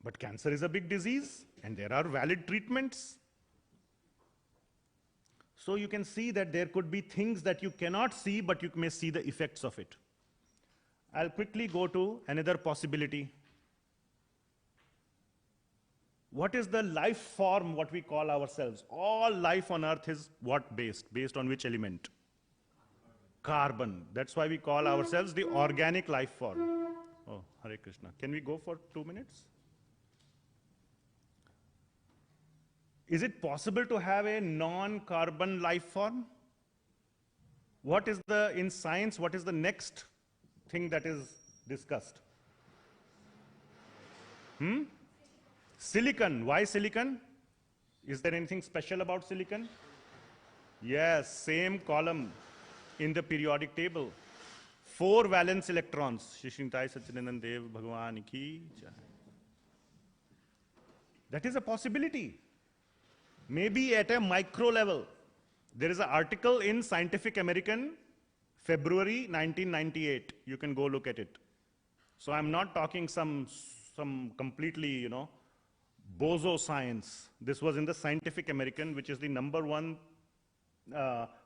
But cancer is a big disease, and there are valid treatments. So you can see that there could be things that you cannot see, but you may see the effects of it. I'll quickly go to another possibility. What is the life form, what we call ourselves? All life on earth is what based? Based on which element? Carbon. That's why we call ourselves the organic life form. Oh, Hare Krishna. Can we go for 2 minutes? Is it possible to have a non-carbon life form? What is in science, what is the next thing that is discussed? Silicon. Why silicon? Is there anything special about silicon? Yes, same column in the periodic table. 4 valence electrons. Shishrintai Satchidanand Dev Bhagwan ki jai. That is a possibility. Maybe at a micro level. There is an article in Scientific American, February 1998. You can go look at it. So I'm not talking some completely, bozo science. This was in the Scientific American, which is the #1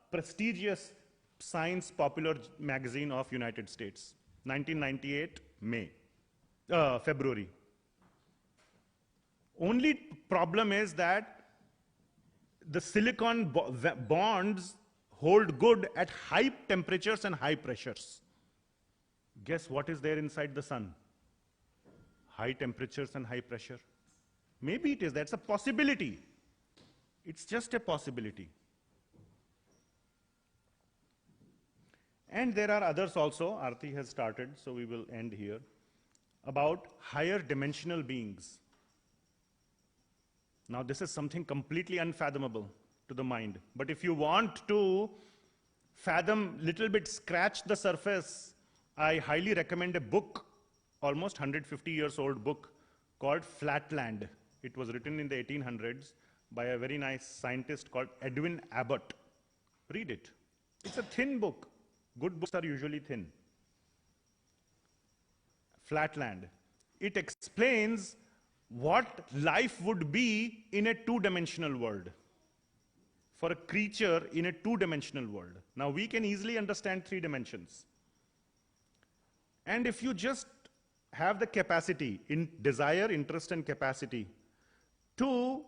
prestigious science popular magazine of United States. 1998, February. Only problem is that the silicon bonds hold good at high temperatures and high pressures. Guess what is there inside the sun? High temperatures and high pressure. Maybe it is. That's a possibility. It's just a possibility. And there are others also. Aarti has started, so we will end here. About higher dimensional beings. Now, this is something completely unfathomable to the mind. But if you want to fathom, little bit, scratch the surface, I highly recommend a book, almost 150 years old book, called Flatland. It was written in the 1800s by a very nice scientist called Edwin Abbott. Read it. It's a thin book. Good books are usually thin. Flatland. It explains what life would be in a 2-dimensional world. For a creature in a 2-dimensional world. Now we can easily understand 3 dimensions. And if you just have the capacity, in desire, interest, and capacity, to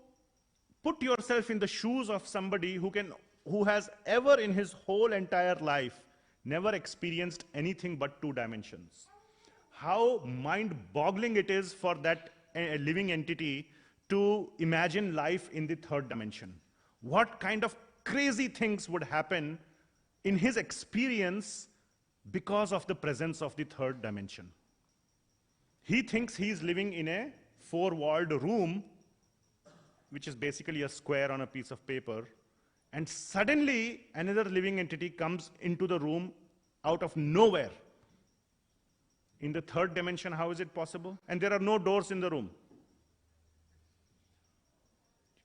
put yourself in the shoes of somebody who has ever in his whole entire life never experienced anything but 2 dimensions. How mind-boggling it is for that living entity to imagine life in the 3rd dimension. What kind of crazy things would happen in his experience because of the presence of the 3rd dimension. He thinks he's living in a 4-walled room, which is basically a square on a piece of paper, and suddenly another living entity comes into the room out of nowhere. In the 3rd dimension, how is it possible? And there are no doors in the room.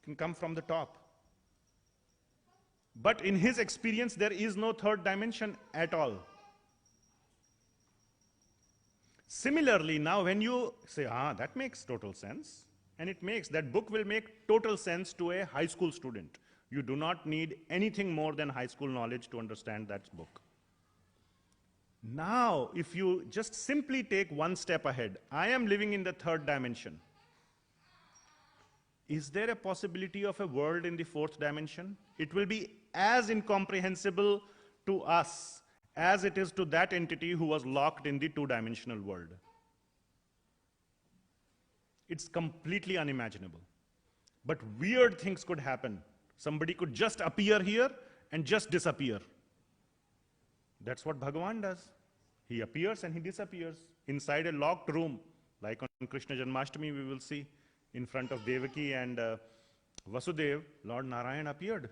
You can come from the top. But in his experience, there is no 3rd dimension at all. Similarly, now when you say, that makes total sense, and it makes, that book will make total sense to a high school student. You do not need anything more than high school knowledge to understand that book. Now, if you just simply take one step ahead, I am living in the third dimension. Is there a possibility of a world in the fourth dimension? It will be as incomprehensible to us as it is to that entity who was locked in the two-dimensional world. It's completely unimaginable. But weird things could happen. Somebody could just appear here and just disappear. That's what Bhagavan does. He appears and he disappears inside a locked room. Like on Krishna Janmashtami we will see in front of Devaki and Vasudev, Lord Narayan appeared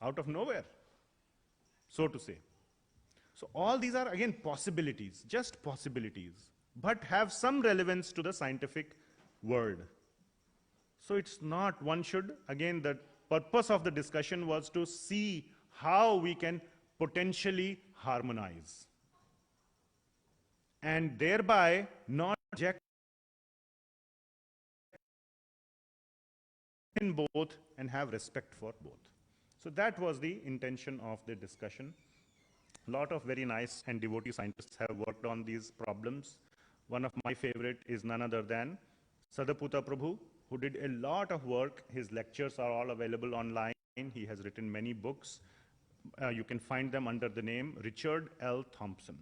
out of nowhere, so to say. So all these are again possibilities, just possibilities, but have some relevance to the scientific world. So it's not, one should, again the purpose of the discussion was to see how we can potentially harmonize and thereby not reject in both and have respect for both. So that was the intention of the discussion. A lot of very nice and devotee scientists have worked on these problems. One of my favorite is none other than Sadaputa Prabhu, who did a lot of work. His lectures are all available online. He has written many books. You can find them under the name Richard L. Thompson.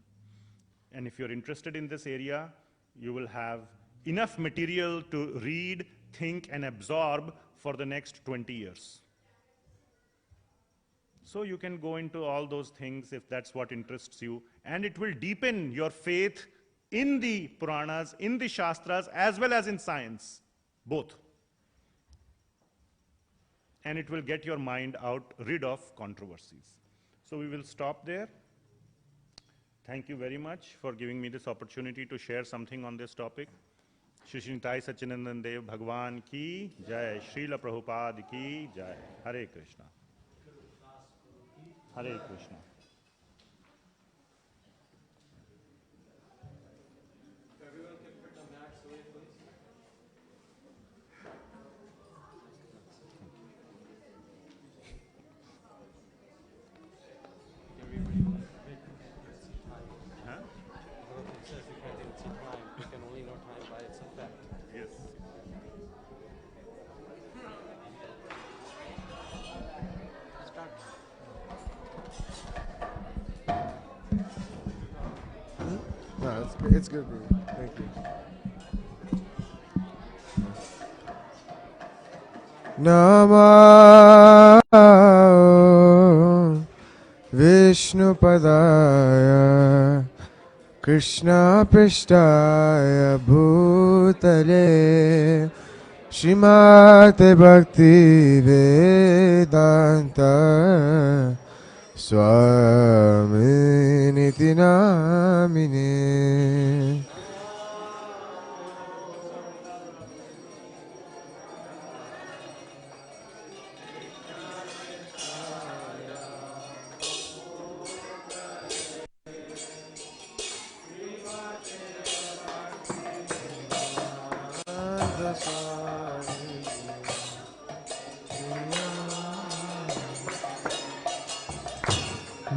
And if you're interested in this area, you will have enough material to read, think, and absorb for the next 20 years. So you can go into all those things if that's what interests you, and it will deepen your faith in the Puranas, in the Shastras, as well as in science, both. And it will get your mind rid of controversies. So we will stop there. Thank you very much for giving me this opportunity to share something on this topic. Shri Nitai Satchidanand Dev Bhagwan ki Jai, Srila Prabhupada ki Jai. Hare Krishna. Hare Krishna. Everyone can put the mats away, please. Huh? It says you can't even see time. You can only know time by its effect. Yes. Start. No, it's good, bro. Thank you. Namo Vishnupadaya Krishna Prishtaya Bhutale Srimate Bhakti Vedanta Swami Niti Namine.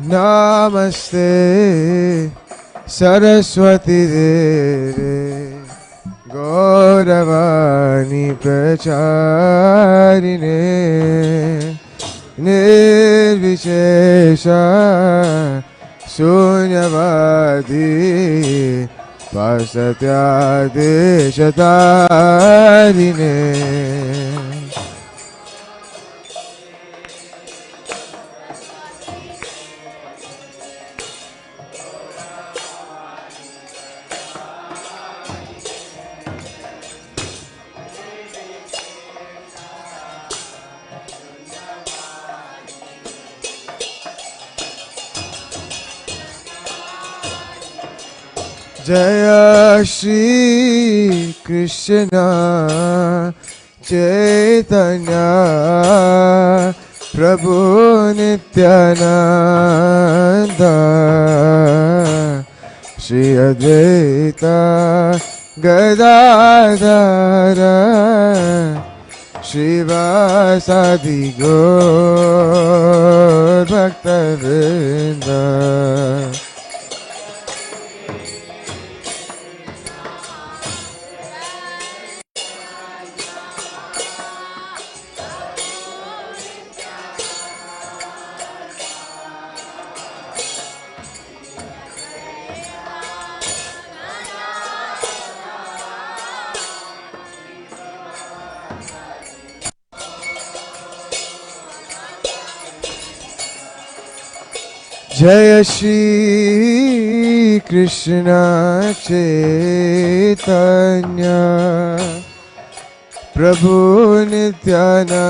Namaste Saraswati Deve Gauravani Pracharine Nirvishesha Sunyavadi Pasatyadeshatarine. Jaya Shri Krishna Chaitanya Prabhu Nityananda Shri Advaita Gadadhara Shivasadi Gaur Bhakta Vrinda. Jaya Shri Krishna Chaitanya Prabhu Nityananda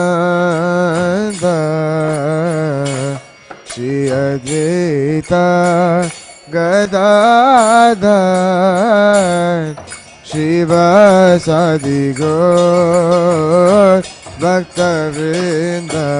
Shri Advaita Gadadhar Shivasadi Gaur Bhakta Vrinda.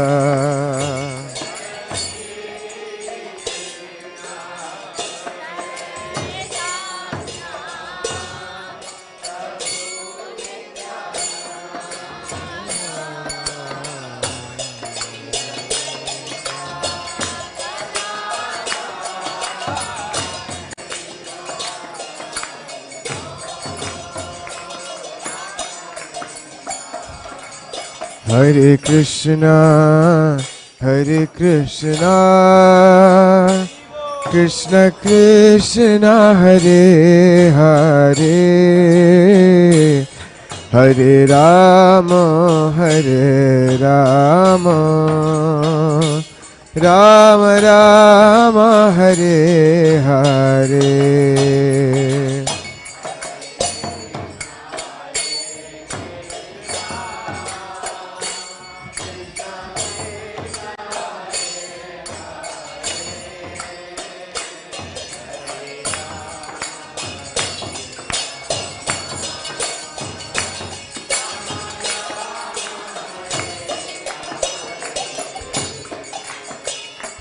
Hare Krishna, Hare Krishna, Krishna Krishna, Hare Hare, Hare Rama, Hare Rama, Rama Rama, Hare Hare.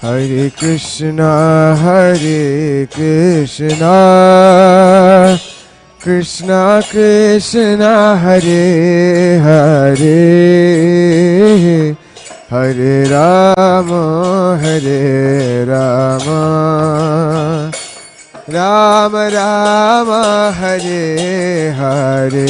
Hare Krishna, Hare Krishna, Krishna Krishna, Hare Hare, Hare Rama, Hare Rama, Rama Rama, Hare Hare.